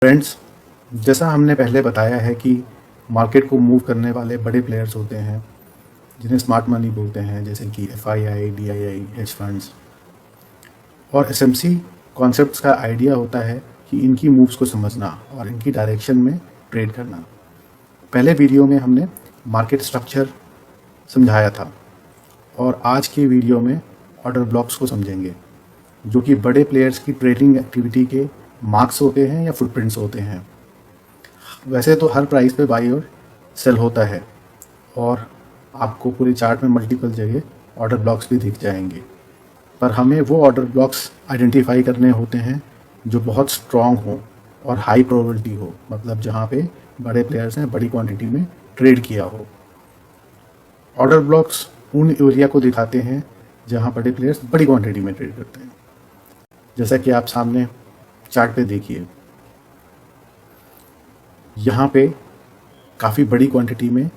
Friends, जैसा हमने पहले बताया है कि मार्केट को मूव करने वाले बड़े प्लेयर्स होते हैं जिन्हें स्मार्ट मनी बोलते हैं, जैसे कि एफआईआई, डीआईआई, हेज फंड्स और एसएमसी। कॉन्सेप्ट्स का आइडिया होता है कि इनकी मूव्स को समझना और इनकी डायरेक्शन में ट्रेड करना। पहले वीडियो में हमने मार्केट स्ट्रक्चर समझाया था और आज की वीडियो में ऑर्डर ब्लॉक्स को समझेंगे, जो कि बड़े प्लेयर्स की ट्रेडिंग एक्टिविटी के मार्क्स होते हैं या फुटप्रिंट्स होते हैं। वैसे तो हर प्राइस पे बाई और सेल होता है और आपको पूरी चार्ट में मल्टीपल जगह ऑर्डर ब्लॉक्स भी दिख जाएंगे, पर हमें वो ऑर्डर ब्लॉक्स आइडेंटिफाई करने होते हैं जो बहुत स्ट्रॉन्ग हो और हाई प्रोबेबिलिटी हो, मतलब जहाँ पे बड़े प्लेयर्स ने बड़ी क्वांटिटी में ट्रेड किया हो। ऑर्डर ब्लॉक्स उन एरिया को दिखाते हैं जहाँ बड़े प्लेयर्स बड़ी क्वांटिटी में ट्रेड करते हैं। जैसा कि आप सामने चार्ट पे देखिए, यहाँ पे काफ़ी बड़ी क्वांटिटी में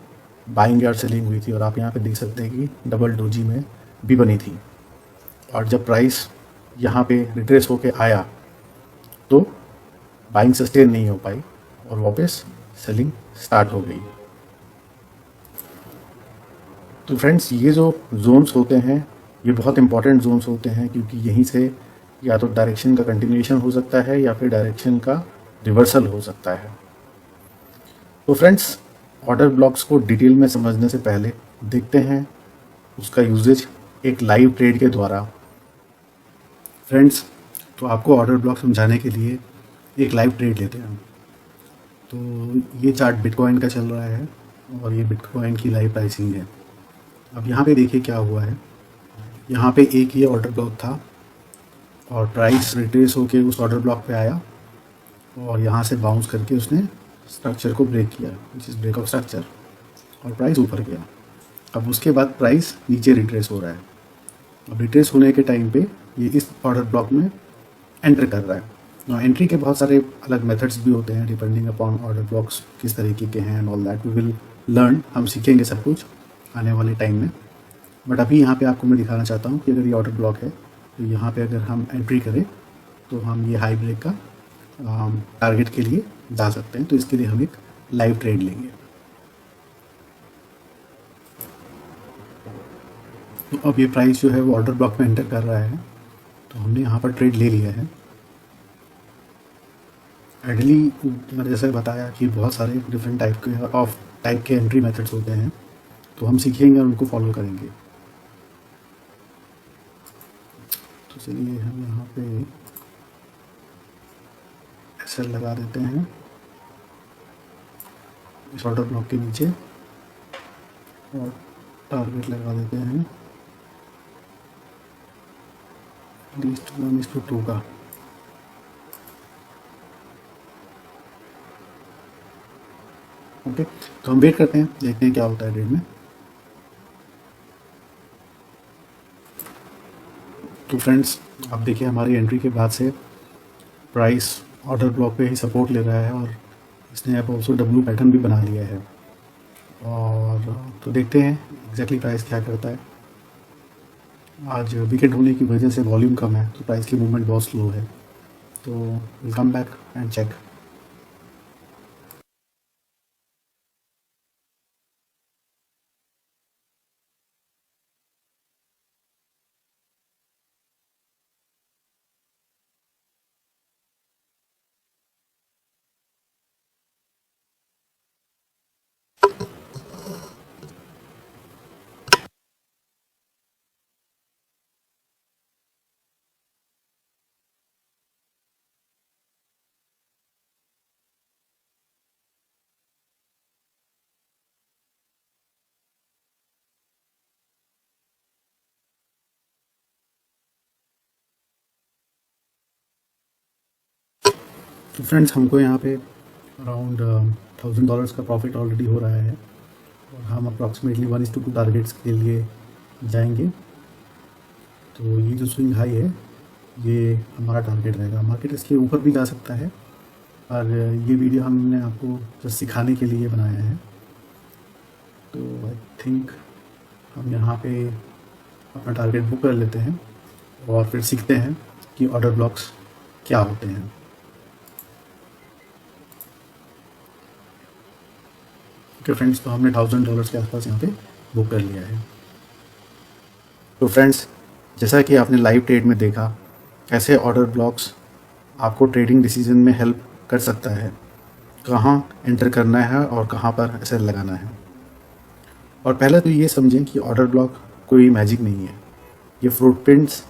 बाइंग और सेलिंग हुई थी और आप यहाँ पे देख सकते हैं कि डबल डोजी में भी बनी थी। और जब प्राइस यहाँ पे रिट्रेस होके आया तो बाइंग सस्टेन नहीं हो पाई और वापस सेलिंग स्टार्ट हो गई। तो फ्रेंड्स, ये जो जोन्स होते हैं ये बहुत इंपॉर्टेंट जोन्स होते हैं, क्योंकि यहीं से या तो डायरेक्शन का कंटिन्यूएशन हो सकता है या फिर डायरेक्शन का रिवर्सल हो सकता है। तो फ्रेंड्स, ऑर्डर ब्लॉक्स को डिटेल में समझने से पहले देखते हैं उसका यूजेज एक लाइव ट्रेड के द्वारा। फ्रेंड्स, तो आपको ऑर्डर ब्लॉक समझाने के लिए एक लाइव ट्रेड लेते हैं। तो ये चार्ट बिटकॉइन का चल रहा है और ये बिटकॉइन की लाइव प्राइसिंग है। अब यहाँ पे देखिए क्या हुआ है। यहाँ पे एक ये ऑर्डर ब्लॉक था और प्राइस रिट्रेस होके उस ऑर्डर ब्लॉक पे आया और यहाँ से बाउंस करके उसने स्ट्रक्चर को ब्रेक किया, which is break of structure, और प्राइस ऊपर गया। अब उसके बाद प्राइस नीचे रिट्रेस हो रहा है। अब रिट्रेस होने के टाइम पे ये इस ऑर्डर ब्लॉक में एंटर कर रहा है। एंट्री के बहुत सारे अलग मेथड्स भी होते हैं डिपेंडिंग अपॉन ऑर्डर ब्लॉक्स किस तरीके के हैं and all that we will learn. हम सीखेंगे सब कुछ आने वाले टाइम में, बट अभी यहाँ पे आपको मैं दिखाना चाहता हूँ कि अगर ये ऑर्डर ब्लॉक है तो यहाँ पे अगर हम एंट्री करें तो हम ये हाई ब्रेक का टारगेट के लिए जा सकते हैं। तो इसके लिए हम एक लाइव ट्रेड लेंगे। तो अब ये प्राइस जो है वो ऑर्डर ब्लॉक में एंटर कर रहा है, तो हमने यहाँ पर ट्रेड ले लिया है। आइडली मैंने जैसे बताया कि बहुत सारे डिफरेंट टाइप के एंट्री मेथड्स होते हैं, तो हम सीखेंगे और उनको फॉलो करेंगे। तो चलिए हम यहाँ पे एसएल लगा देते हैं इस ऑर्डर ब्लॉक के नीचे और टारगेट लगा देते हैं लीस्ट 1:2 का। ओके, तो हम वेट करते हैं, देखते हैं क्या होता है ट्रेड में। तो फ्रेंड्स, आप देखिए हमारी एंट्री के बाद से प्राइस ऑर्डर ब्लॉक पे ही सपोर्ट ले रहा है और इसने अब ऑल्सो डब्ल्यू पैटर्न भी बना लिया है। और तो देखते हैं एग्जैक्टली प्राइस क्या करता है। आज वीकेंड होने की वजह से वॉल्यूम कम है तो प्राइस की मूवमेंट बहुत स्लो है, तो will come back and check. तो फ्रेंड्स, हमको यहाँ पे अराउंड $1000 का प्रॉफिट ऑलरेडी हो रहा है और हम अप्रॉक्सीमेटली 1:2 टारगेट्स के लिए जाएंगे। तो ये जो स्विंग हाई है ये हमारा टारगेट रहेगा। मार्केट इसके ऊपर भी जा सकता है, और ये वीडियो हमने आपको जस्ट सिखाने के लिए बनाया है। तो आई थिंक हम यहाँ पे अपना टारगेट बुक कर लेते हैं और फिर सीखते हैं कि ऑर्डर ब्लॉक्स क्या होते हैं। ओके फ्रेंड्स, तो हमने $1000 के आसपास यहाँ पे बुक कर लिया है। तो फ्रेंड्स, जैसा कि आपने लाइव ट्रेड में देखा कैसे ऑर्डर ब्लॉक्स आपको ट्रेडिंग डिसीजन में हेल्प कर सकता है, कहाँ एंटर करना है और कहाँ पर एसएल लगाना है। और पहले तो ये समझें कि ऑर्डर ब्लॉक कोई मैजिक नहीं है, ये फुटप्रिंट्स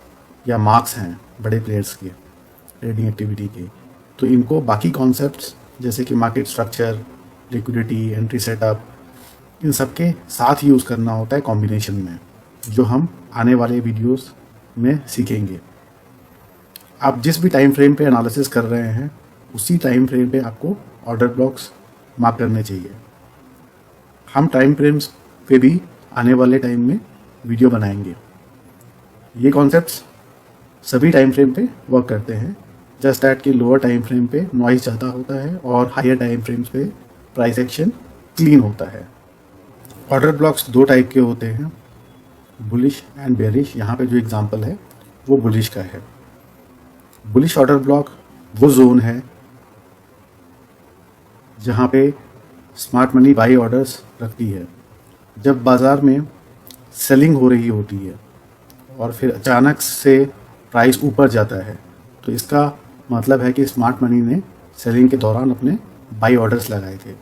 या मार्क्स हैं बड़े प्लेयर्स के ट्रेडिंग एक्टिविटी के। तो इनको बाकी कॉन्सेप्ट्स जैसे कि market structure, liquidity, entry setup, इन सब के साथ यूज़ करना होता है कॉम्बिनेशन में, जो हम आने वाले वीडियोस में सीखेंगे। आप जिस भी टाइम फ्रेम पे एनालिसिस कर रहे हैं उसी टाइम फ्रेम पे आपको ऑर्डर ब्लॉक्स मार्क करने चाहिए। हम टाइम फ्रेम्स पे भी आने वाले टाइम में वीडियो बनाएंगे। ये कॉन्सेप्ट्स सभी टाइम फ्रेम पे वर्क करते हैं, जस्ट दैट कि लोअर टाइम फ्रेम पे नॉइज ज़्यादा होता है और हायर टाइम फ्रेम्स पे प्राइस एक्शन क्लीन होता है। ऑर्डर ब्लॉक्स दो टाइप के होते हैं, बुलिश एंड बेरिश। यहाँ पे जो एग्जांपल है वो बुलिश का है। बुलिश ऑर्डर ब्लॉक वो जोन है जहाँ पे स्मार्ट मनी बाई ऑर्डर्स रखती है जब बाज़ार में सेलिंग हो रही होती है और फिर अचानक से प्राइस ऊपर जाता है, तो इसका मतलब है कि स्मार्ट मनी ने सेलिंग के दौरान अपने बाई ऑर्डर्स लगाए थे।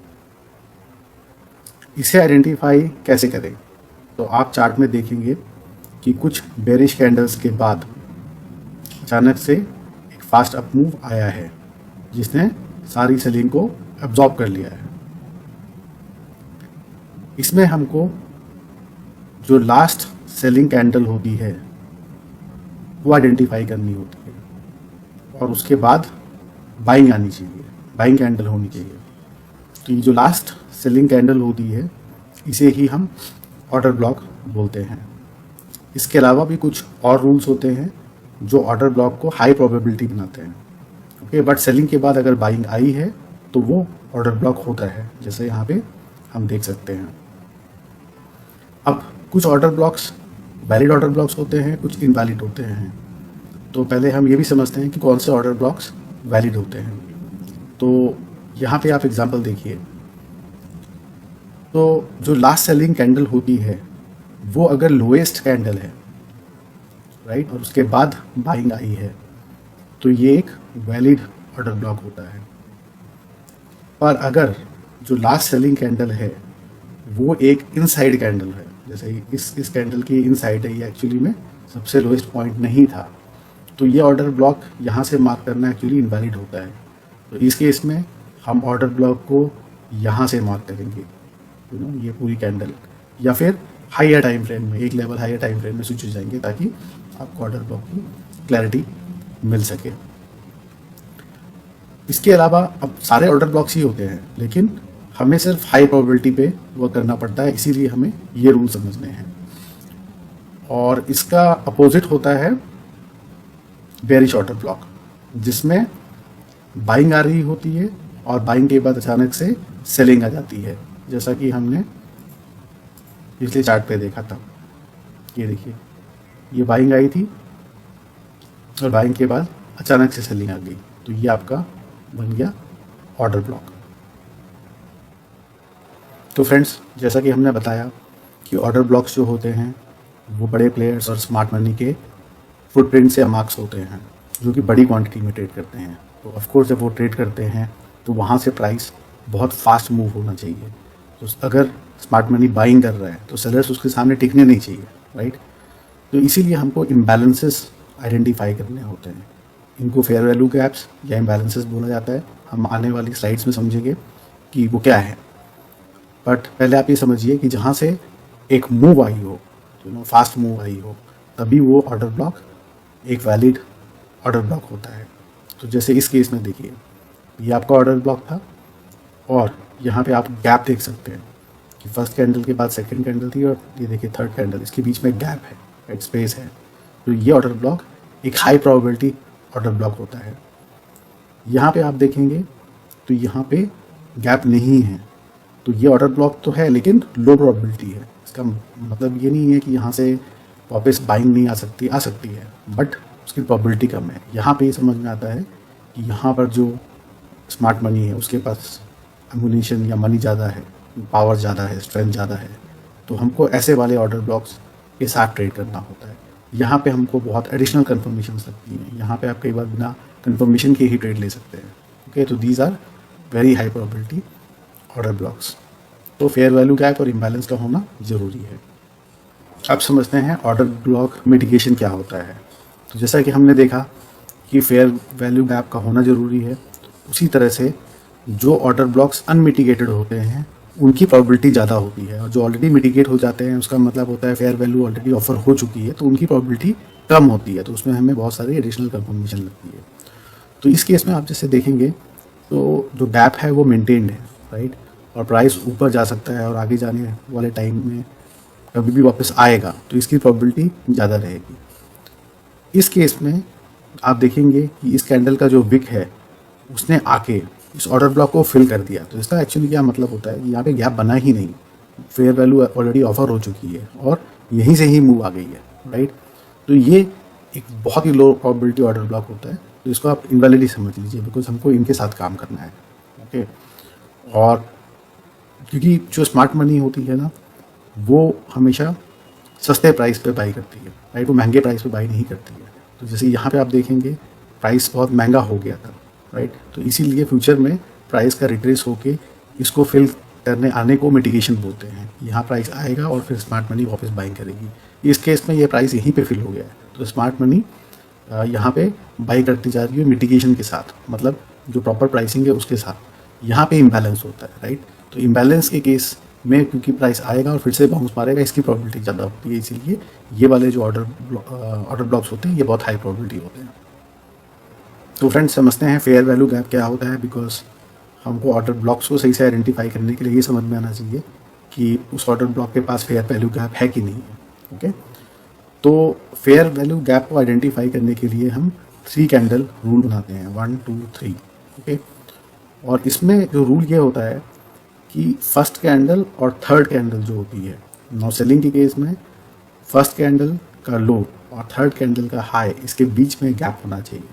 इसे आइडेंटिफाई कैसे करें? तो आप चार्ट में देखेंगे कि कुछ बेरिश कैंडल्स के बाद अचानक से एक फास्ट अप मूव आया है जिसने सारी सेलिंग को एब्जॉर्ब कर लिया है। इसमें हमको जो लास्ट सेलिंग कैंडल होती है वो आइडेंटिफाई करनी होती है और उसके बाद बाइंग आनी चाहिए, बाइंग कैंडल होनी चाहिए। तो ये जो लास्ट सेलिंग कैंडल होती है इसे ही हम ऑर्डर ब्लॉक बोलते हैं। इसके अलावा भी कुछ और रूल्स होते हैं जो ऑर्डर ब्लॉक को हाई प्रोबेबिलिटी बनाते हैं। ओके, बट सेलिंग के बाद अगर बाइंग आई है तो वो ऑर्डर ब्लॉक होता है, जैसे यहाँ पे हम देख सकते हैं। अब कुछ order blocks valid order blocks होते हैं, कुछ इनवैलिड होते हैं। तो पहले हम ये भी समझते हैं कि कौन से ऑर्डर ब्लॉक्स वैलिड होते हैं। तो यहाँ पे आप एग्जांपल देखिए। तो जो लास्ट सेलिंग कैंडल होती है वो अगर लोएस्ट कैंडल है, राइट, और उसके बाद बाइंग आई है तो ये एक वैलिड ऑर्डर ब्लॉक होता है। पर अगर जो लास्ट सेलिंग कैंडल है वो एक इनसाइड कैंडल है, जैसे इस कैंडल की इनसाइड है, ये एक्चुअली में सबसे लोएस्ट पॉइंट नहीं था, तो ये ऑर्डर ब्लॉक यहाँ से मार्क करना एक्चुअली इनवैलिड होता है। तो इस केस में हम ऑर्डर ब्लॉक को यहाँ से मार्क करेंगे, ये पूरी कैंडल, या फिर हायर टाइम फ्रेम में, एक लेवल हायर टाइम फ्रेम में स्विच हो जाएंगे ताकि आपको ऑर्डर ब्लॉक की क्लैरिटी मिल सके। इसके अलावा अब सारे ऑर्डर ब्लॉक्स ही होते हैं, लेकिन हमें सिर्फ हाई प्रोबेबिलिटी पे वर्क करना पड़ता है, इसीलिए हमें ये रूल समझने हैं। और इसका अपोजिट होता है बेरिश ऑर्डर ब्लॉक, जिसमें बाइंग आ रही होती है और बाइंग के बाद अचानक से सेलिंग आ जाती है, जैसा कि हमने पिछले चार्ट पे देखा था। ये देखिए, ये बाइंग आई थी और बाइंग के बाद अचानक से सेलिंग आ गई, तो ये आपका बन गया ऑर्डर ब्लॉक। तो फ्रेंड्स, जैसा कि हमने बताया कि ऑर्डर ब्लॉक्स जो होते हैं वो बड़े प्लेयर्स और स्मार्ट मनी के फुटप्रिंट्स या मार्क्स होते हैं जो कि बड़ी क्वांटिटी में ट्रेड करते हैं। तो ऑफकोर्स जब वो ट्रेड करते हैं तो वहाँ से प्राइस बहुत फास्ट मूव होना चाहिए। तो अगर स्मार्ट मनी बाइंग कर रहा है तो सेलर्स उसके सामने टिकने नहीं चाहिए, राइट। तो इसीलिए हमको इम्बैलेंसेस आइडेंटिफाई करने होते हैं। इनको फेयर वैल्यू गैप्स या इम्बैलेंसेस बोला जाता है। हम आने वाली स्लाइड्स में समझेंगे कि वो क्या है। बट पहले आप ये समझिए कि जहाँ से एक मूव आई हो, फास्ट मूव आई हो, तभी वो ऑर्डर ब्लॉक एक वैलिड ऑर्डर ब्लॉक होता है। तो जैसे इस केस में देखिए, ये आपका ऑर्डर ब्लॉक था और यहाँ पे आप गैप देख सकते हैं कि फर्स्ट कैंडल के बाद सेकंड कैंडल थी और ये देखिए थर्ड कैंडल, इसके बीच में गैप है, एक स्पेस है। तो ये ऑर्डर ब्लॉक एक हाई प्रोबेबिलिटी ऑर्डर ब्लॉक होता है। यहाँ पे आप देखेंगे तो यहाँ पे गैप नहीं है, तो ये ऑर्डर ब्लॉक तो है लेकिन लो प्रोबेबिलिटी है। इसका मतलब ये नहीं है कि यहाँ से वापस बाइंग नहीं आ सकती है, बट उसकी प्रोबेबिलिटी कम है। यहाँ पे ये समझ में आता है कि यहाँ पर जो स्मार्ट मनी है उसके पास एमुनिशन या मनी ज़्यादा है, पावर ज़्यादा है, स्ट्रेंथ ज़्यादा है, तो हमको ऐसे वाले ऑर्डर ब्लॉक्स के साथ ट्रेड करना होता है। यहाँ पे हमको बहुत एडिशनल कंफर्मेशन लगती हैं, यहाँ पे आप कई बार बिना कंफर्मेशन के ही ट्रेड ले सकते हैं। ओके, तो these are very high probability order blocks. तो फेयर वैल्यू गैप और इम्बैलेंस का होना ज़रूरी है। अब समझते हैं ऑर्डर ब्लॉक मिटिगेशन क्या होता है। तो जैसा कि हमने देखा कि फेयर वैल्यू गैप का होना ज़रूरी है, उसी तरह से जो ऑर्डर ब्लॉक्स अनमिटिगेटेड होते हैं उनकी प्रोबेबिलिटी ज़्यादा होती है, और जो ऑलरेडी मिटिगेट हो जाते हैं उसका मतलब होता है फेयर वैल्यू ऑलरेडी ऑफर हो चुकी है, तो उनकी प्रोबेबिलिटी कम होती है, तो उसमें हमें बहुत सारी एडिशनल कंफर्मेशन लगती है। तो इस केस में आप जैसे देखेंगे तो जो गैप है वो मेंटेन्ड है, राइट, और प्राइस ऊपर जा सकता है और आगे जाने वाले टाइम में कभी भी वापस आएगा, तो इसकी प्रोबेबिलिटी ज़्यादा रहेगी। इस केस में आप देखेंगे कि इस कैंडल का जो विक है उसने आके इस ऑर्डर ब्लॉक को फिल कर दिया, तो इसका एक्चुअली क्या मतलब होता है कि यहाँ पे गैप बना ही नहीं, फेयर वैल्यू ऑलरेडी ऑफर हो चुकी है और यहीं से ही मूव आ गई है, राइट। तो ये एक बहुत ही लो प्रोबेबिलिटी ऑर्डर ब्लॉक होता है, तो इसको आप इनवैलिड ही समझ लीजिए, बिकॉज हमको इनके साथ काम करना है। ओके, और क्योंकि जो स्मार्ट मनी होती है ना, वो हमेशा सस्ते प्राइस पे बाई करती है, राइट, वो महंगे प्राइस पे बाई नहीं करती है। तो जैसे यहाँ पे आप देखेंगे प्राइस बहुत महंगा हो गया था, राइट, तो इसीलिए फ्यूचर में प्राइस का रिट्रेस होके इसको फिल करने आने को मिटिगेशन बोलते हैं। यहाँ प्राइस आएगा और फिर स्मार्ट मनी वापस बाइंग करेगी। इस केस में ये प्राइस यहीं पे फिल हो गया है, तो स्मार्ट मनी यहाँ पे बाई करती जा रही है मिटिगेशन के साथ, मतलब जो प्रॉपर प्राइसिंग है उसके साथ। यहाँ पे इम्बैलेंस होता है, राइट, तो इम्बैलेंस के केस में क्योंकि प्राइस आएगा और फिर से बाउंस मारेगा, इसकी प्रोबेबिलिटी ज़्यादा होती है, इसीलिए ये वाले जो ऑर्डर ब्लॉक्स होते हैं ये बहुत हाई प्रोबेबिलिटी होते हैं। तो फ्रेंड्स समझते हैं फेयर वैल्यू गैप क्या होता है, बिकॉज हमको ऑर्डर ब्लॉक्स को सही से आइडेंटिफाई करने के लिए ये समझ में आना चाहिए कि उस ऑर्डर ब्लॉक के पास फेयर वैल्यू गैप है कि नहीं है। ओके, तो फेयर वैल्यू गैप को आइडेंटिफाई करने के लिए हम 3 कैंडल रूल बनाते हैं, 1 2 3। ओके, और इसमें जो रूल ये होता है कि फर्स्ट कैंडल और थर्ड कैंडल जो होती है, नो सेलिंग के केस में फर्स्ट कैंडल का लो और थर्ड कैंडल का हाई, इसके बीच में गैप होना चाहिए।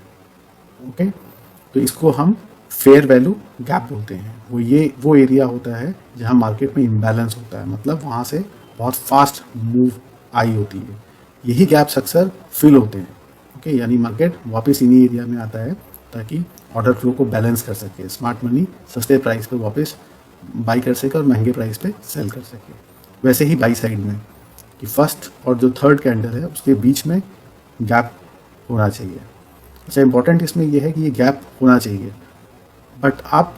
ओके, तो इसको हम फेयर वैल्यू गैप बोलते हैं। वो एरिया होता है जहां मार्केट में इम्बैलेंस होता है, मतलब वहां से बहुत फास्ट मूव आई होती है, यही गैप्स अक्सर फिल होते हैं। ओके, यानी मार्केट वापस इन्हीं एरिया में आता है ताकि ऑर्डर फ्लो को बैलेंस कर सके, स्मार्ट मनी सस्ते प्राइस पे वापस बाई कर सके और महंगे प्राइस पे सेल कर सके। वैसे ही बाई साइड में कि फर्स्ट और जो थर्ड कैंडल है उसके बीच में गैप होना चाहिए। अच्छा, इंपॉर्टेंट इसमें यह है कि ये गैप होना चाहिए, बट आप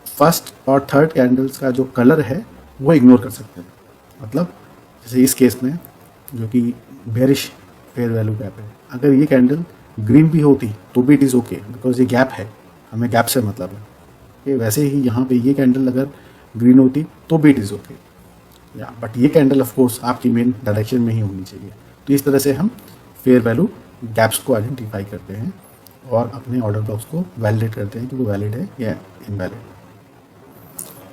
फर्स्ट और थर्ड कैंडल्स का जो कलर है वो इग्नोर कर सकते हैं। मतलब जैसे इस केस में जो कि बेरिश फेयर वैल्यू गैप है, अगर ये कैंडल ग्रीन भी होती तो भी इट इज़ ओके, बिकॉज ये गैप है, हमें गैप से मतलब है। वैसे ही यहाँ पे ये कैंडल अगर ग्रीन होती तो भी इट इज़ ओके, या बट ये कैंडल ऑफ कोर्स आपकी मेन डायरेक्शन में ही होनी चाहिए। तो इस तरह से हम फेयर वैल्यू गैप्स को आइडेंटिफाई करते हैं और अपने ऑर्डर ब्लॉक्स को वैलिडेट करते हैं कि वो वैलिड है या इनवैलिड।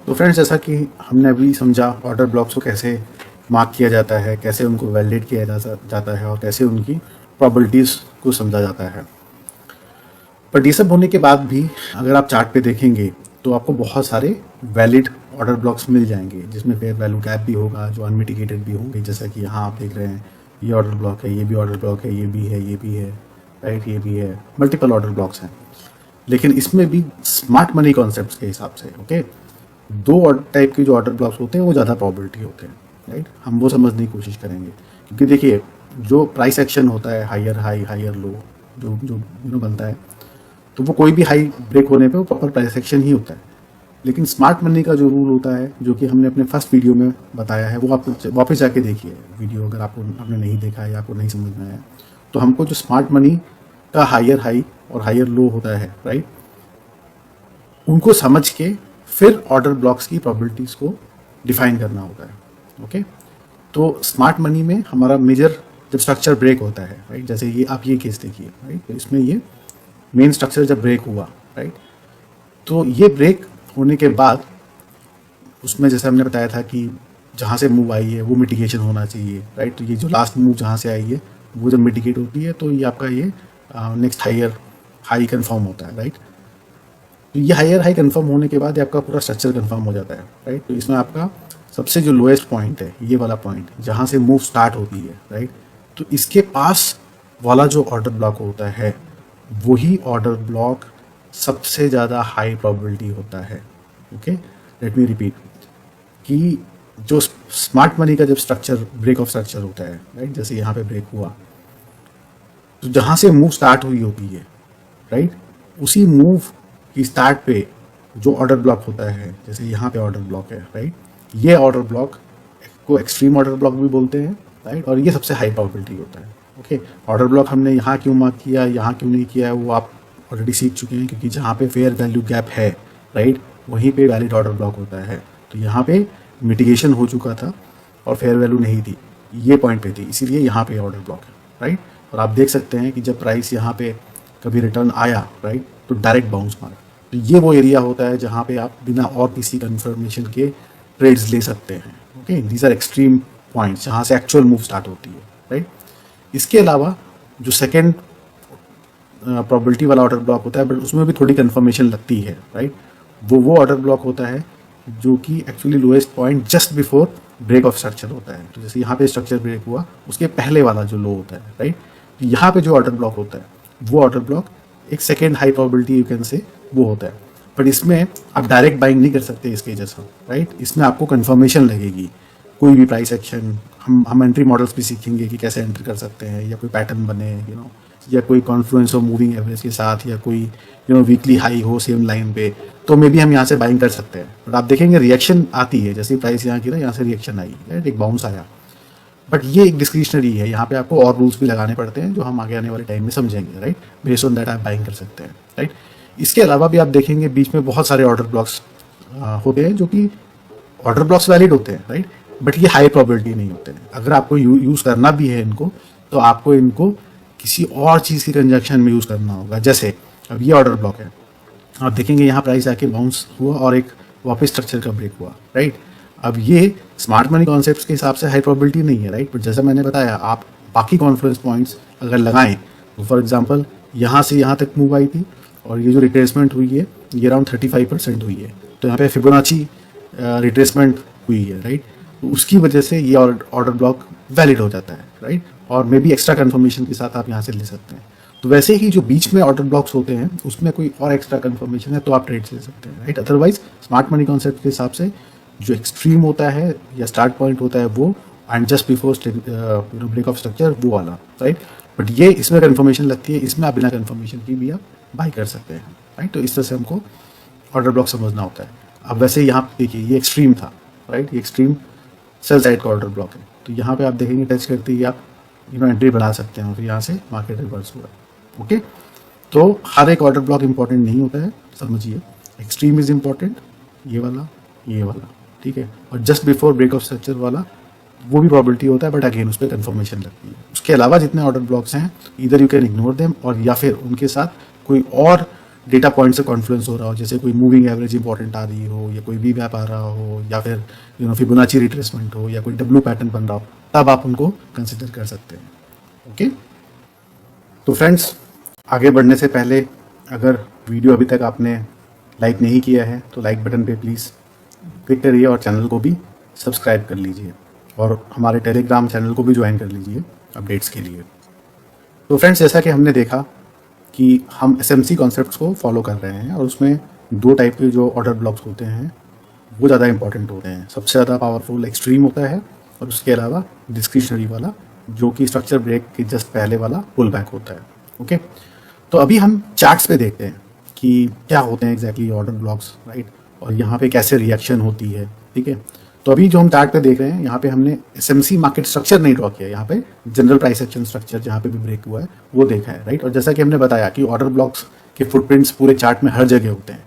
तो फ्रेंड्स, जैसा कि हमने अभी समझा ऑर्डर ब्लॉक्स को कैसे मार्क किया जाता है, कैसे उनको वैलिडेट किया जाता है और कैसे उनकी प्रोबेबिलिटीज़ को समझा जाता है। बट ये सब होने के बाद भी अगर आप चार्ट पे देखेंगे तो आपको बहुत सारे वैलिड ऑर्डर ब्लॉक्स मिल जाएंगे, जिसमें फेयर वैल्यू गैप भी होगा, जो अनमिटिगेटेड भी होंगे, जैसा कि यहाँ आप देख रहे हैं ये ऑर्डर ब्लॉक है, ये भी ऑर्डर ब्लॉक है, ये भी है, ये भी है, राइट, ये भी है, मल्टीपल ऑर्डर ब्लॉक्स हैं। लेकिन इसमें भी स्मार्ट मनी कॉन्सेप्ट्स के हिसाब से ओके, 2 टाइप के जो ऑर्डर ब्लॉक्स होते हैं वो ज़्यादा प्रोबेबिलिटी होते हैं, राइट। हम वो समझने की कोशिश करेंगे, क्योंकि देखिए जो प्राइस एक्शन होता है, हायर हाई हायर लो जो जो बनता है, तो वो कोई भी हाई ब्रेक होने पे वो प्रॉपर प्राइस एक्शन ही होता है। लेकिन स्मार्ट मनी का जो रूल होता है, जो कि हमने अपने फर्स्ट वीडियो में बताया है, वो आप वापस जाके देखिए वीडियो, अगर आपने नहीं देखा है या आपको नहीं समझ में आया, तो हमको जो स्मार्ट मनी का हायर हाई और हायर लो होता है, राइट, उनको समझ के फिर ऑर्डर ब्लॉक्स की प्रोबेबिलिटीज़ को डिफाइन करना होता है। ओके, तो स्मार्ट मनी में हमारा मेजर जब स्ट्रक्चर ब्रेक होता है, राइट, जैसे ये आप ये केस देखिए, राइट, तो इसमें ये मेन स्ट्रक्चर जब ब्रेक हुआ, राइट, तो ये ब्रेक होने के बाद उसमें जैसे हमने बताया था कि जहाँ से मूव आई है वो मिटिगेशन होना चाहिए, राइट। तो ये जो लास्ट मूव जहाँ से आई है वो जब मिटिगेट होती है तो ये आपका ये नेक्स्ट हाई कंफर्म होता है, राइट। तो ये हायर हाई कंफर्म होने के बाद आपका पूरा स्ट्रक्चर कंफर्म हो जाता है, राइट। तो इसमें आपका सबसे जो लोएस्ट पॉइंट है, ये वाला पॉइंट जहाँ से मूव स्टार्ट होती है, राइट, तो इसके पास वाला जो ऑर्डर ब्लॉक होता है वही ऑर्डर ब्लॉक सबसे ज़्यादा हाई प्रोबेबिलिटी होता है। ओके, लेट मी रिपीट कि जो स्मार्ट मनी का जब स्ट्रक्चर ब्रेक ऑफ स्ट्रक्चर होता है, राइट, जैसे यहाँ पे ब्रेक हुआ, तो जहाँ से मूव स्टार्ट हुई होती है, राइट, उसी मूव की स्टार्ट पे जो ऑर्डर ब्लॉक होता है, जैसे यहाँ पे ऑर्डर ब्लॉक है, राइट, ये ऑर्डर ब्लॉक को एक्सट्रीम ऑर्डर ब्लॉक भी बोलते हैं, राइट, और ये सबसे हाई प्रोबेबिलिटी होता है। ओके, ऑर्डर ब्लॉक हमने यहाँ क्यों मार्क किया, यहाँ क्यों नहीं किया है, वो आप ऑलरेडी सीख चुके हैं, क्योंकि जहाँ पे फेयर वैल्यू गैप है, राइट, वहीं पे वैलिड ऑर्डर ब्लॉक होता है। तो यहाँ पे मिटिगेशन हो चुका था और फेयर वैल्यू नहीं थी, ये पॉइंट पे थी, इसीलिए यहाँ पे ऑर्डर ब्लॉक है, राइट। और आप देख सकते हैं कि जब प्राइस यहाँ पे कभी रिटर्न आया, राइट, तो डायरेक्ट बाउंस मारा। तो ये वो एरिया होता है जहाँ पे आप बिना और किसी कंफर्मेशन के ट्रेड्स ले सकते हैं। Okay, these are extreme points जहाँ से एक्चुअल मूव स्टार्ट होती है, राइट। इसके अलावा जो सेकेंड प्रोबेबिलिटी वाला ऑर्डर ब्लॉक होता है, बट उसमें भी थोड़ी कंफर्मेशन लगती है, राइट, वो ऑर्डर ब्लॉक होता है जो कि actually lowest point just before break of structure होता है। तो जैसे यहाँ पे स्ट्रक्चर ब्रेक हुआ, उसके पहले वाला जो लो होता है, राइट, तो यहाँ पे जो ऑर्डर ब्लॉक होता है वो ऑर्डर ब्लॉक एक second high probability you can say वो होता है। बट इसमें आप डायरेक्ट बाइंग नहीं कर सकते इसके जैसा, राइट, इसमें आपको कंफर्मेशन लगेगी। कोई भी प्राइस एक्शन, हम एंट्री मॉडल्स भी सीखेंगे कि कैसे एंट्री कर सकते हैं, या कोई पैटर्न बने, या कोई कॉन्फ्लुएंस हो मूविंग एवरेज के साथ, या कोई वीकली हाई हो सेम लाइन पे, तो मे बी हम यहाँ से बाइंग कर सकते हैं। बट आप देखेंगे रिएक्शन आती है, जैसे प्राइस यहाँ गिरा, यहाँ से रिएक्शन आई, राइट, एक बाउंस आया। बट ये एक डिस्क्रिशनरी है, यहाँ पे आपको और रूल्स भी लगाने पड़ते हैं जो हम आगे आने वाले टाइम में समझेंगे, राइट। बेस्ड ऑन दैट आप बाइंग कर सकते हैं, राइट। इसके अलावा भी आप देखेंगे बीच में बहुत सारे ऑर्डर ब्लॉक्स होते हैं जो कि ऑर्डर ब्लॉक्स वैलिड होते हैं, राइट, बट ये हाई प्रोबेबिलिटी नहीं होते हैं। अगर आपको यूज़ करना भी है इनको, तो आपको इनको किसी और चीज़ की कंजक्शन में यूज़ करना होगा। जैसे अब ये ऑर्डर ब्लॉक है, आप देखेंगे यहाँ प्राइस आके बाउंस हुआ और एक वापस स्ट्रक्चर का ब्रेक हुआ, राइट। अब ये स्मार्ट मनी कॉन्सेप्ट्स के हिसाब से हाई प्रोबेबिलिटी नहीं है, राइट, बट जैसा मैंने बताया, आप बाकी कॉन्फ्लुएंस पॉइंट्स अगर लगाएं, तो फॉर एग्जांपल यहाँ से यहाँ तक मूव आई थी और ये जो रिट्रेसमेंट हुई है ये अराउंड 35% हुई है, तो यहाँ पे फिबोनाची रिट्रेसमेंट हुई है, राइट, तो उसकी वजह से ये ऑर्डर ब्लॉक वैलिड हो जाता है, राइट, और मे बी एक्स्ट्रा कन्फर्मेशन के साथ आप यहाँ से ले सकते हैं। तो वैसे ही जो बीच में ऑर्डर ब्लॉक्स होते हैं उसमें कोई और एक्स्ट्रा कन्फर्मेशन है तो आप ट्रेड ले सकते हैं, right. Otherwise smart money concept के हिसाब से जो एक्सट्रीम होता है या स्टार्ट पॉइंट होता है वो, and just before break of structure वो वाला, राइट। बट ये इसमें कन्फर्मेशन लगती है, इसमें आप बिना कन्फर्मेशन की भी आप बाई कर सकते हैं, राइट। तो इस तरह से हमको ऑर्डर ब्लॉक समझना होता है। अब वैसे यहाँ देखिए ये एक्सट्रीम था, राइट, ये एक्सट्रीम सेल साइड का ऑर्डर ब्लॉक है, तो यहाँ पे आप देखेंगे टच करते ही आप एंट्री बढ़ा सकते हैं, फिर यहाँ से मार्केट रिवर्स हुआ। ओके, तो हर एक ऑर्डर ब्लॉक इंपॉर्टेंट नहीं होता है, समझिए। एक्सट्रीम इज इंपॉर्टेंट, ये वाला, ठीक है, और just before break of structure वाला वो भी प्रॉबिलिटी होता है, बट अगेन उस पर कन्फर्मेशन लगती है। उसके अलावा जितने ऑर्डर ब्लॉक्स हैं, इधर यू कैन इग्नोर देम, और या फिर उनके साथ कोई और डेटा पॉइंट से कॉन्फ्लुएंस हो रहा हो, जैसे कोई मूविंग एवरेज इंपॉर्टेंट आ रही हो, या कोई वी वैप आ रहा हो, या फिर फिबोनाची रिट्रेसमेंट हो, या कोई डब्ल्यू पैटर्न बन रहा हो, तब आप उनको कंसिडर कर सकते हैं। ओके, तो फ्रेंड्स, आगे बढ़ने से पहले अगर वीडियो अभी तक आपने लाइक नहीं किया है तो लाइक बटन पे प्लीज़ क्लिक करिए और चैनल को भी सब्सक्राइब कर लीजिए, और हमारे टेलीग्राम चैनल को भी ज्वाइन कर लीजिए अपडेट्स के लिए। तो फ्रेंड्स, जैसा कि हमने देखा कि हम SMC कॉन्सेप्ट्स को फॉलो कर रहे हैं, और उसमें दो टाइप के जो ऑर्डर ब्लॉक्स होते हैं वो ज़्यादा इंपॉर्टेंट होते हैं। सबसे ज़्यादा पावरफुल एक्सट्रीम होता है, और उसके अलावा डिस्क्रिशनरी वाला जो कि स्ट्रक्चर ब्रेक के जस्ट पहले वाला पुल बैक होता है। ओके, तो अभी हम चार्ट्स पे देखते हैं कि क्या होते हैं एग्जैक्टली ऑर्डर ब्लॉक्स, राइट, और यहाँ पे कैसे रिएक्शन होती है। ठीक है, तो अभी जो हम चार्ट पे देख रहे हैं, यहाँ पे हमने SMC मार्केट स्ट्रक्चर नहीं ड्रॉ किया, यहाँ पे जनरल प्राइस एक्शन स्ट्रक्चर जहाँ पे भी ब्रेक हुआ है वो देखा है, राइट। और जैसा कि हमने बताया कि ऑर्डर ब्लॉक्स के फुटप्रिंट्स पूरे चार्ट में हर जगह होते हैं,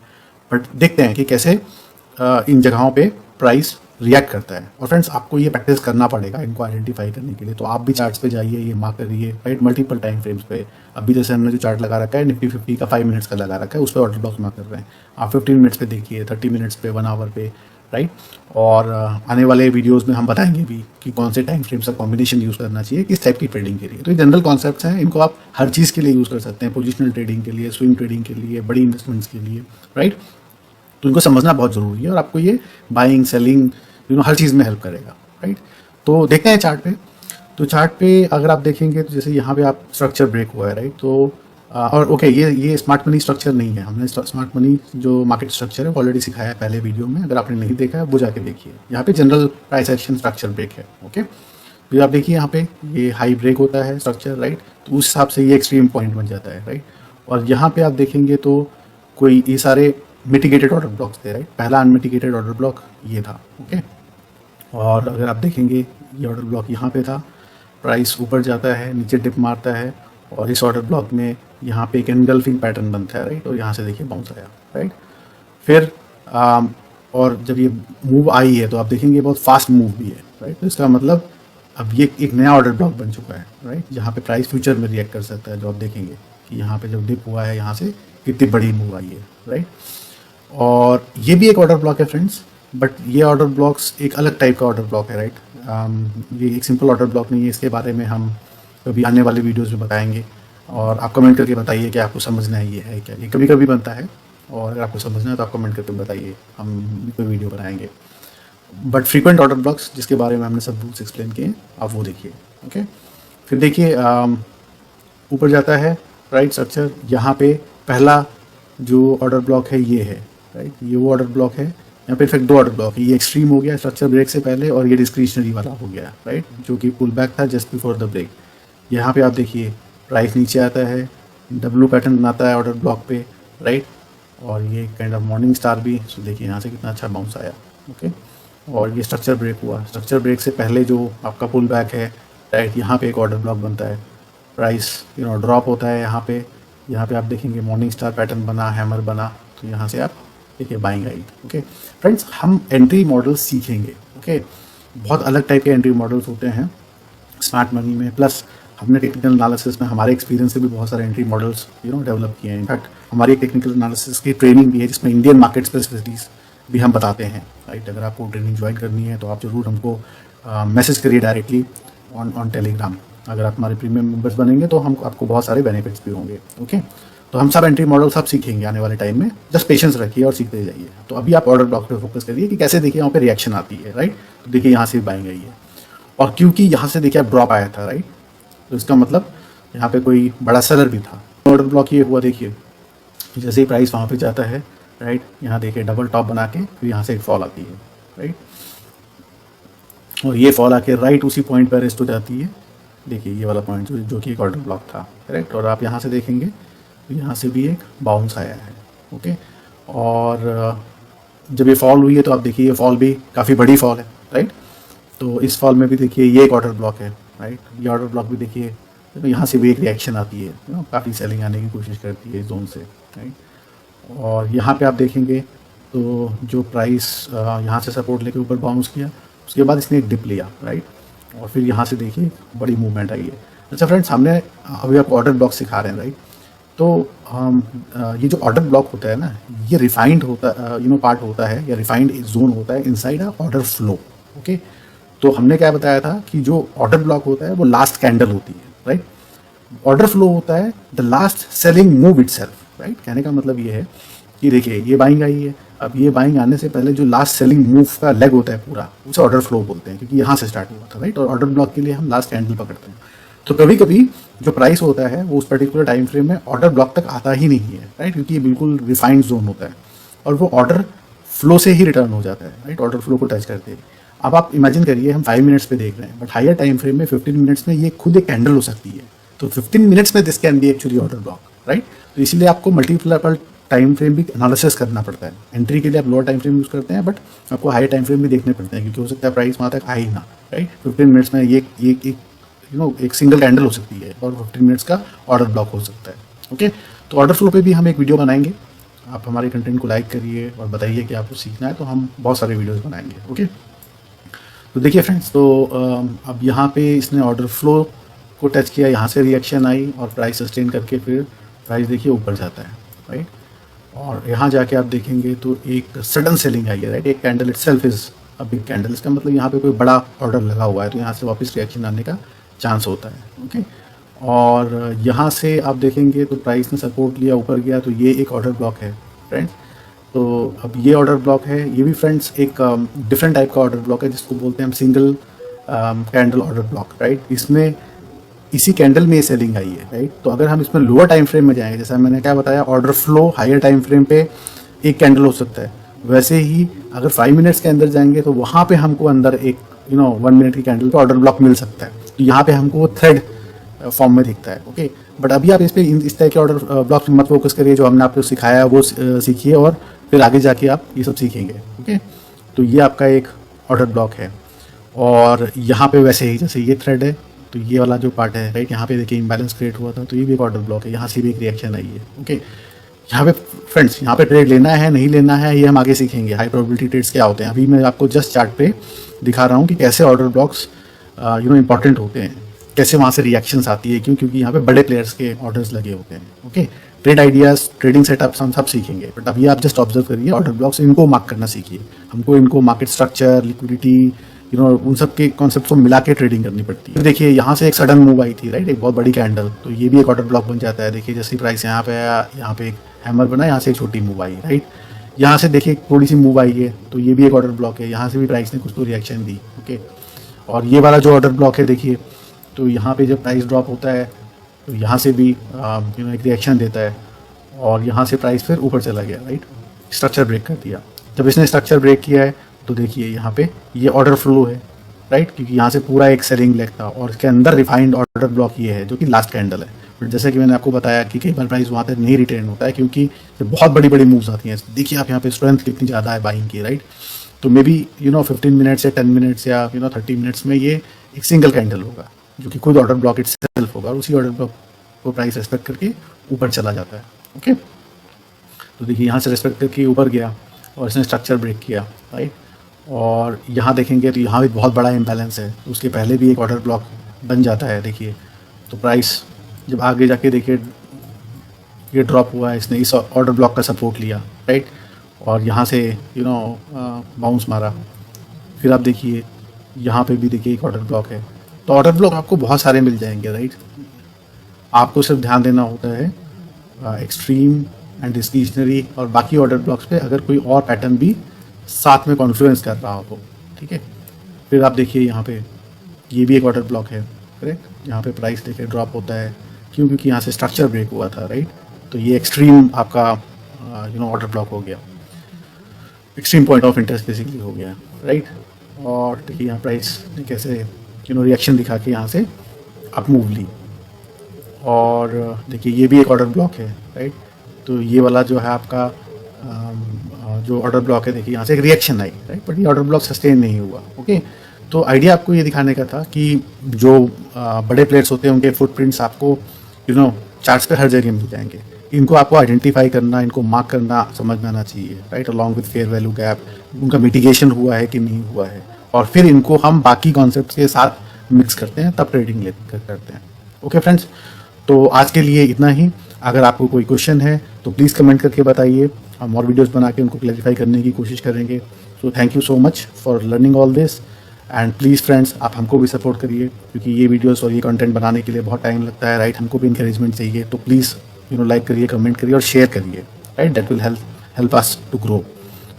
बट देखते हैं कि कैसे इन जगहों पे प्राइस रिएक्ट करता है। और फ्रेंड्स, आपको ये प्रैक्टिस करना पड़ेगा इनको आइडेंटिफाई करने के लिए, तो आप भी चार्ट्स पे जाइए, ये मार्क करिए, राइट, मल्टीपल टाइम फ्रेम्स पे। अभी जैसे हमने जो चार्ट लगा रखा है निफ्टी 50 का 5 मिनट्स का लगा रखा है, उस पर ऑर्डर ब्लॉक्स मार्क कर रहे हैं। आप 15 मिनट्स पे देखिए, 30 मिनट्स पे, 1 आवर पे, राइट। और आने वाले वीडियोस में हम बताएंगे भी कि कौन से टाइम फ्रेम्स का कॉम्बिनेशन यूज़ करना चाहिए किस टाइप की ट्रेडिंग के लिए। तो ये जनरल कॉन्सेप्ट्स हैं, इनको आप हर चीज़ के लिए यूज़ कर सकते हैं, पोजिशनल ट्रेडिंग के लिए, स्विंग ट्रेडिंग के लिए, बड़ी इन्वेस्टमेंट्स के लिए, राइट। तो इनको समझना बहुत ज़रूरी है और आपको ये बाइंग सेलिंग हर चीज़ में हेल्प करेगा, राइट। तो देखते हैं चार्ट पे। तो चार्ट पे अगर आप देखेंगे तो जैसे यहाँ पे आप स्ट्रक्चर ब्रेक हुआ है, राइट। तो और ओके, ये स्मार्ट मनी स्ट्रक्चर नहीं है, हमने स्मार्ट मनी जो मार्केट स्ट्रक्चर है ऑलरेडी सिखाया है पहले वीडियो में, अगर आपने नहीं देखा है वो जाके देखिए। यहाँ पे general price action structure break है, ओके। फिर आप देखिए यहाँ पे ये हाई ब्रेक होता है स्ट्रक्चर, राइट। तो उस हिसाब से ये एक्सट्रीम पॉइंट बन जाता है, राइट। और यहाँ पे आप देखेंगे तो कोई ये सारे मिटिगेटेड ऑर्डर ब्लॉक्स थे, राइट। पहला अनमिटिगेटेड ऑर्डर ब्लॉक ये था, ओके। और अगर आप देखेंगे ये ऑर्डर ब्लॉक यहाँ पे था, प्राइस ऊपर जाता है, नीचे डिप मारता है, और इस ऑर्डर ब्लॉक में यहाँ पे एक एनगल्फिंग पैटर्न बनता है, राइट। और यहाँ से देखिए बाउंस आया, राइट। फिर और जब ये मूव आई है तो आप देखेंगे बहुत फास्ट मूव भी है, राइट। तो इसका मतलब अब ये एक नया ऑर्डर ब्लॉक बन चुका है, राइट, जहाँ पे प्राइस फ्यूचर में रिएक्ट कर सकता है। जो आप देखेंगे कि यहाँ पे जब डिप हुआ है यहाँ से कितनी बड़ी मूव आई है, राइट। और ये भी एक ऑर्डर ब्लॉक है फ्रेंड्स, बट ये ऑर्डर ब्लॉक्स एक अलग टाइप का ऑर्डर ब्लॉक है, राइट। ये एक सिंपल ऑर्डर ब्लॉक नहीं है, इसके बारे में हम कभी आने वाले वीडियोस में बताएंगे। और आप कमेंट करके बताइए कि आपको समझना है ये है क्या। ये कभी कभी बनता है, और अगर आपको समझना है तो आप कमेंट करके बताइए, हम कोई वीडियो बनाएंगे। बट फ्रीक्वेंट ऑर्डर ब्लॉक्स जिसके बारे में हमने सब रूल्स एक्सप्लेन किए, आप वो देखिए, ओके। फिर देखिए ऊपर जाता है, राइट, स्ट्रक्चर। यहाँ पे पहला जो ऑर्डर ब्लॉक है ये है, राइट, ये वो ऑर्डर ब्लॉक है। यहाँ पे इनफैक्ट दो ऑर्डर ब्लॉक है, ये एक्सट्रीम हो गया स्ट्रक्चर ब्रेक से पहले, और ये डिस्क्रिशनरी वाला हो गया, राइट, जो कि पुल बैक था जस्ट बिफोर द ब्रेक। यहाँ पे आप देखिए प्राइस नीचे आता है, डब्ल्यू पैटर्न बनाता है ऑर्डर ब्लॉक पे, राइट। और ये काइंड ऑफ मॉर्निंग स्टार भी, सो देखिए यहाँ से कितना अच्छा बाउंस आया, ओके। और ये स्ट्रक्चर ब्रेक हुआ, स्ट्रक्चर ब्रेक से पहले जो आपका पुल बैक है, राइट, यहाँ पे एक ऑर्डर ब्लॉक बनता है, प्राइस ड्रॉप होता है यहाँ पे आप देखेंगे मॉर्निंग स्टार पैटर्न बना, हैमर बना, तो यहाँ से आप देखिए बाइंग आई, ओके। फ्रेंड्स, हम एंट्री मॉडल्स सीखेंगे, ओके। बहुत अलग टाइप के एंट्री मॉडल्स होते हैं स्मार्ट मनी में, प्लस हमने टेक्निकल एनालिसिस में हमारे एक्सपीरियंस से भी बहुत सारे एंट्री मॉडल्स डेवलप किए हैं। इनफैक्ट हमारी टेक्निकल एनालिसिस की ट्रेनिंग भी है जिसमें इंडियन मार्केट स्पेसिफिसिटीज़ भी हम बताते हैं, राइट। अगर आपको ट्रेनिंग ज्वाइन करनी है तो आप ज़रूर हमको मैसेज करिए डायरेक्टली ऑन टेलीग्राम। अगर आप हमारे प्रीमियम मेंबर्स बनेंगे तो हम आपको बहुत सारे बेनिफिट्स भी होंगे, ओके। तो हम सब एंट्री मॉडल सब सीखेंगे आने वाले टाइम में, जस्ट पेशेंस रखिए और सीखते जाइए। तो अभी आप ऑर्डर ब्लॉक पे फोकस करिए कि कैसे देखिए वहाँ पे रिएक्शन आती है, राइट। तो देखिए यहाँ से बाइंग आई है, और क्योंकि यहाँ से देखिए ड्रॉप आया था, राइट, तो इसका मतलब यहाँ पे कोई बड़ा सेलर भी था। ऑर्डर ब्लॉक ये हुआ, देखिए जैसे ही प्राइस वहाँ पे जाता है, राइट, यहाँ देखिए डबल टॉप बना के फिर यहाँ से एक फॉल आती है, राइट। और ये फॉल आके राइट उसी पॉइंट पर रेस्ट हो जाती है, देखिए ये वाला पॉइंट जो कि एक ऑर्डर ब्लॉक था, करेक्ट। और आप यहाँ से देखेंगे तो यहाँ से भी एक बाउंस आया है, ओके। और जब ये फॉल हुई है तो आप देखिए ये फॉल भी काफ़ी बड़ी फॉल है, राइट। तो इस फॉल में भी देखिए ये एक ऑर्डर ब्लॉक है, राइट। ये ऑर्डर ब्लॉक भी देखिए तो यहाँ से भी एक रिएक्शन आती है, काफ़ी सेलिंग आने की कोशिश करती है इस जोन से, राइट। और यहाँ पे आप देखेंगे तो जो प्राइस यहाँ से सपोर्ट लेके ऊपर बाउंस किया, उसके बाद इसने एक डिप लिया, राइट। और फिर यहाँ से देखिए बड़ी मूवमेंट आई है। अच्छा फ्रेंड्स, हमने अभी आपको ऑर्डर ब्लॉक सिखा रहे हैं, राइट। तो ये जो ऑर्डर ब्लॉक होता है ना, ये रिफाइंड होता पार्ट होता है या रिफाइंड जोन होता है inside a order flow, okay. तो हमने क्या बताया था कि जो ऑर्डर ब्लॉक होता है वो लास्ट कैंडल होती है, राइट। ऑर्डर फ्लो होता है the last selling move itself, right. कहने का मतलब ये है कि देखिए ये बाइंग आई है, अब ये बाइंग आने से पहले जो लास्ट सेलिंग मूव का लेग होता है पूरा, उसे ऑर्डर फ्लो बोलते हैं, क्योंकि यहाँ से स्टार्ट हुआ था, राइट। और ऑर्डर ब्लॉक के लिए हम लास्ट कैंडल पकड़ते हैं। तो कभी कभी जो प्राइस होता है वो उस पर्टिकुलर टाइम फ्रेम में ऑर्डर ब्लॉक तक आता ही नहीं है, राइट, क्योंकि ये बिल्कुल रिफाइंड जोन होता है और वो ऑर्डर फ्लो से ही रिटर्न हो जाता है, राइट, ऑर्डर फ्लो को टच करते हैं। अब आप इमेजिन करिए हम 5 मिनट्स पे देख रहे हैं, बट हायर टाइम फ्रेम में 15 मिनट्स में ये खुद एक कैंडल हो सकती है। तो 15 मिनट्स में this can be actually order block, right. तो इसीलिए आपको मल्टीपल टाइम फ्रेम भी एनालिसिस करना पड़ता है। एंट्री के लिए आप लोअर टाइम फ्रेम यूज़ करते हैं, बट आपको हाई टाइम फ्रेम भी देखने पड़ते हैं, क्योंकि हो सकता है प्राइस वहाँ तक आए ही ना, राइट। 15 मिनट्स में ये एक सिंगल कैंडल हो सकती है और 15 मिनट्स का ऑर्डर ब्लॉक हो सकता है, ओके। तो ऑर्डर फ्लो पे भी हम एक वीडियो बनाएंगे। आप हमारे कंटेंट को लाइक करिए और बताइए कि आपको सीखना है, तो हम बहुत सारे वीडियोज़ बनाएंगे, ओके। तो देखिए फ्रेंड्स, तो अब यहाँ पे इसने ऑर्डर फ्लो को टच किया, यहाँ से रिएक्शन आई और प्राइस सस्टेन करके फिर प्राइस देखिए ऊपर जाता है, राइट। और यहाँ जाके आप देखेंगे तो एक सडन सेलिंग आई है, राइट। एक candle itself is a big candle, इसका मतलब यहाँ पे कोई बड़ा ऑर्डर लगा हुआ है, तो यहाँ से वापस रिएक्शन आने का चांस होता है, ओके। और यहाँ से आप देखेंगे तो प्राइस ने सपोर्ट लिया, ऊपर गया, तो ये एक ऑर्डर ब्लॉक है फ्रेंड्स। तो अब ये ऑर्डर ब्लॉक है, ये भी फ्रेंड्स एक डिफरेंट टाइप का ऑर्डर ब्लॉक है, जिसको बोलते हैं हम single candle order block, right. इसमें इसी कैंडल में ये सेलिंग आई है, राइट। तो अगर हम इसमें लोअर टाइम फ्रेम में जाएंगे, जैसा मैंने क्या बताया, order flow higher time frame पे एक कैंडल हो सकता है, वैसे ही अगर 5 मिनट्स के अंदर जाएंगे तो वहाँ पे हमको अंदर एक 1 मिनट की कैंडल पे ऑर्डर ब्लॉक मिल सकता है। तो यहाँ पे हमको थ्रेड फॉर्म में दिखता है, ओके। बट अभी आप इस तरह के ऑर्डर ब्लॉक मत फोकस करिए, जो हमने आपको सिखाया है वो सीखिए, और फिर आगे जाके आप ये सब सीखेंगे, ओके। तो ये आपका एक ऑर्डर ब्लॉक है। और यहाँ पे वैसे ही जैसे ये थ्रेड है, तो ये वाला जो पार्ट है, राइट, यहाँ पे देखिए इम्बैलेंस क्रिएट हुआ था, तो ये भी एक ऑर्डर ब्लॉक है, यहाँ से भी एक रिएक्शन आई है, ओके। यहाँ पे फ्रेंड्स, यहाँ पे ट्रेड लेना है नहीं लेना है ये हम आगे सीखेंगे, हाई प्रोबेबिलिटी ट्रेड्स क्या होते हैं। अभी मैं आपको जस्ट चार्ट पे दिखा रहा हूँ कि कैसे ऑर्डर ब्लॉक्स इंपॉर्टेंट होते हैं, कैसे वहाँ से रिएक्शंस आती है, क्योंकि यहाँ पे बड़े प्लेयर्स के ऑर्डर्स लगे होते हैं, okay. Trade ideas, trading setups हम सब सीखेंगे, बट अभी आप जस्ट ऑब्जर्व करिए ऑर्डर ब्लॉक्स, इनको मार्क करना सीखिए। हमको इनको मार्केट स्ट्रक्चर, लिक्विडिटी, उन सब के कॉन्सेप्ट को मिला के ट्रेडिंग करनी पड़ती है। देखिए यहाँ से एक सडन मूव आई थी, राइट, एक बहुत बड़ी कैंडल, तो ये भी एक ऑर्डर ब्लॉक बन जाता है। देखिए जैसे प्राइस यहाँ पे आया, यहाँ पे एक हैमर बना, यहाँ से एक छोटी मूव आई, राइट। यहाँ से देखिए थोड़ी सी मूव आई है, तो ये भी एक ऑर्डर ब्लॉक है, यहाँ से भी प्राइस ने कुछ तो रिएक्शन दी, ओके। और ये वाला जो ऑर्डर ब्लॉक है देखिए, तो यहाँ पे जब प्राइस ड्रॉप होता है तो यहाँ से भी एक रिएक्शन देता है, और यहाँ से प्राइस फिर ऊपर चला गया, राइट, स्ट्रक्चर ब्रेक कर दिया। जब इसने स्ट्रक्चर ब्रेक किया है तो देखिए यहाँ पे ये ऑर्डर फ्लो है, राइट, क्योंकि यहाँ से पूरा एक सेलिंग लेग था, और इसके अंदर रिफाइंड ऑर्डर ब्लॉक ये है जो कि लास्ट कैंडल है। बट जैसे कि मैंने आपको बताया कि कई बार प्राइस वहाँ तक नहीं रिटर्न होता है, क्योंकि जब बहुत बड़ी बड़ी मूव्स आती हैं, देखिए आप यहाँ पे स्ट्रेंथ कितनी ज़्यादा है बाइंग की, राइट। तो मे बी 15 मिनट्स या 10 मिनट्स या 30 मिनट्स में ये एक सिंगल कैंडल होगा, जो कि खुद ऑर्डर ब्लॉक इटसेल्फ होगा, और उसी ऑर्डर ब्लॉक को प्राइस रेस्पेक्ट करके ऊपर चला जाता है, ओके। तो देखिए यहाँ से रेस्पेक्ट करके ऊपर गया और इसने स्ट्रक्चर ब्रेक किया, राइट। और यहाँ देखेंगे तो यहाँ भी बहुत बड़ा इम्बैलेंस है, तो उसके पहले भी एक ऑर्डर ब्लॉक बन जाता है, देखिए। तो प्राइस जब आगे जाके देखिए ये ड्रॉप हुआ है, इसने इस ऑर्डर ब्लॉक का सपोर्ट लिया, राइट, और यहाँ से बाउंस मारा। फिर आप देखिए यहाँ पे भी देखिए एक ऑर्डर ब्लॉक है। तो ऑर्डर ब्लॉक आपको बहुत सारे मिल जाएंगे, राइट। आपको सिर्फ ध्यान देना होता है एक्सट्रीम एंड डिस्क्रिशनरी और बाकी ऑर्डर ब्लॉक्स पे अगर कोई और पैटर्न भी साथ में कॉन्फ्लुएंस कर रहा हो, ठीक है। फिर आप देखिए यहाँ पे ये भी एक ऑर्डर ब्लॉक है, करेक्ट। यहाँ पे प्राइस देखिए ड्रॉप होता है, क्योंकि यहाँ से स्ट्रक्चर ब्रेक हुआ था, राइट। तो ये एक्सट्रीम आपका ऑर्डर ब्लॉक हो गया, extreme point of interest basically हो गया, राइट। और देखिए यहाँ प्राइस ने कैसे रिएक्शन दिखा के यहाँ से अप मूव ली। और देखिए ये भी एक ऑर्डर ब्लॉक है, राइट। तो ये वाला जो है आपका जो ऑर्डर ब्लॉक है, देखिए यहाँ से एक रिएक्शन आई, राइट, बट ये ऑर्डर ब्लॉक सस्टेन नहीं हुआ, ओके। तो आइडिया आपको ये दिखाने का था कि जो बड़े प्लेयर्स होते हैं उनके फुटप्रिंट्स आपको चार्ट्स पे हर जगह मिल जाएंगे। इनको आपको आइडेंटिफाई करना, इनको मार्क करना समझ में आना चाहिए, right, along with fair value gap, उनका मिटिगेशन हुआ है कि नहीं हुआ है, और फिर इनको हम बाकी कॉन्सेप्ट्स के साथ मिक्स करते हैं, तब ट्रेडिंग करते हैं, ओके फ्रेंड्स। तो आज के लिए इतना ही। अगर आपको कोई क्वेश्चन है तो प्लीज़ कमेंट करके बताइए, हम और वीडियोस बना के उनको क्लैरिफाई करने की कोशिश करेंगे। सो thank you so much for learning all this, and please friends आप हमको भी सपोर्ट करिए, क्योंकि ये वीडियोस और ये कंटेंट बनाने के लिए बहुत टाइम लगता है, राइट। हमको भी इंकरेजमेंट चाहिए, तो प्लीज़ लाइक करिए, कमेंट करिए और शेयर करिए, right. That will help us to grow.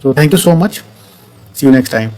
So thank you so much, see you next time.